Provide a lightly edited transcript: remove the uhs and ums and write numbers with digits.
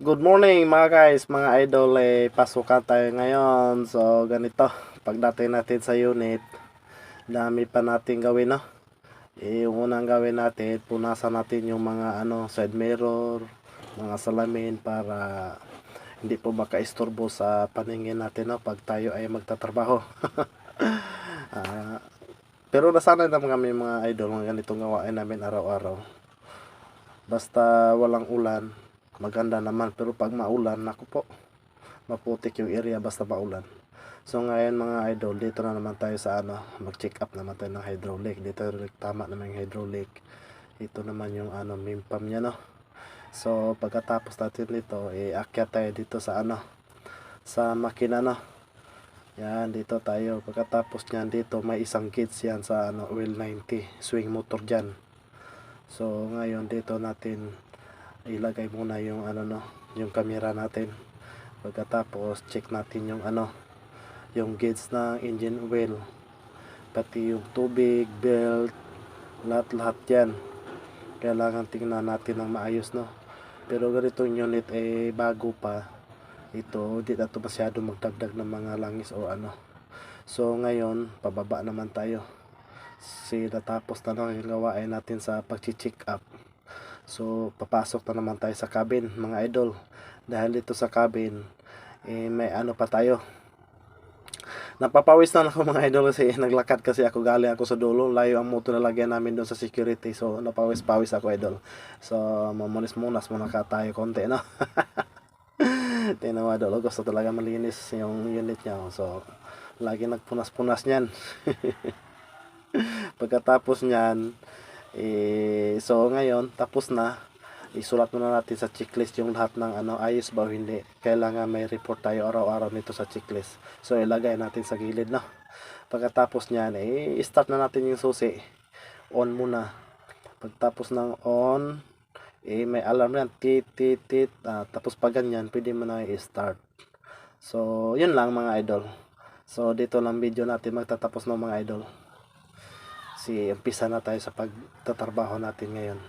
Good morning mga guys, mga idol, pasukan tayo ngayon. So ganito, pagdating natin sa unit, dami pa natin gawin, no? Yung unang gawin natin, punasan natin yung mga side mirror, mga salamin para hindi po makaistorbo sa paningin natin, no, pag tayo ay magtatrabaho. Ah, pero nasanay naman kami mga idol, mga ganitong gawain namin araw-araw. Basta walang ulan, maganda naman. Pero pag maulan, naku po, maputik yung area basta maulan. So ngayon mga idol, dito na naman tayo sa mag-check up naman tayo ng hydraulic. Dito tama naman yung hydraulic. Ito naman yung main pump niya, no. So pagkatapos natin dito, akyat tayo dito sa sa makina, no. Yan, dito tayo. Pagkatapos niyan, dito may isang gauge yan sa oil 90, swing motor diyan. So ngayon dito natin ilagay muna yung no, yung camera natin. Pagkatapos check natin yung yung gauge ng engine oil, pati yung tubig, belt, lahat-lahat yan. Kailangan tingnan natin ng maayos, no. Pero ganitong unit bago pa ito, hindi na ito masyado magdagdag ng mga langis o So ngayon, pababa naman tayo. Natapos na lang yung gawain natin sa pag-check up. So papasok na naman tayo sa cabin mga idol. Dahil dito sa cabin, may pa tayo. Napapawis na ako mga idol kasi naglakad kasi ako, galing ako sa dulo. Layo ang motor na lagyan namin doon sa security. So napawis-pawis ako idol. So mamunis-munas muna ka tayo konti, no. Tingnan mo idol, gusto talaga malinis yung unit niya. So lagi nagpunas-punas niyan. Pagkatapos niyan, so ngayon tapos na. Isulat muna natin sa checklist yung lahat ng ayos ba o hindi. Kailangan may report tayo araw-araw nito sa checklist. So ilagay natin sa gilid, no. Pagkatapos niyan, start na natin yung susi. On muna. Pagtapos ng on, may alarm yan, tit tit tit. Tapos pag ganyan, pwede mo na i-start. So yun lang mga idol. So dito lang video natin magtatapos ng mga idol. Umpisa na tayo sa pagtatrabaho natin ngayon.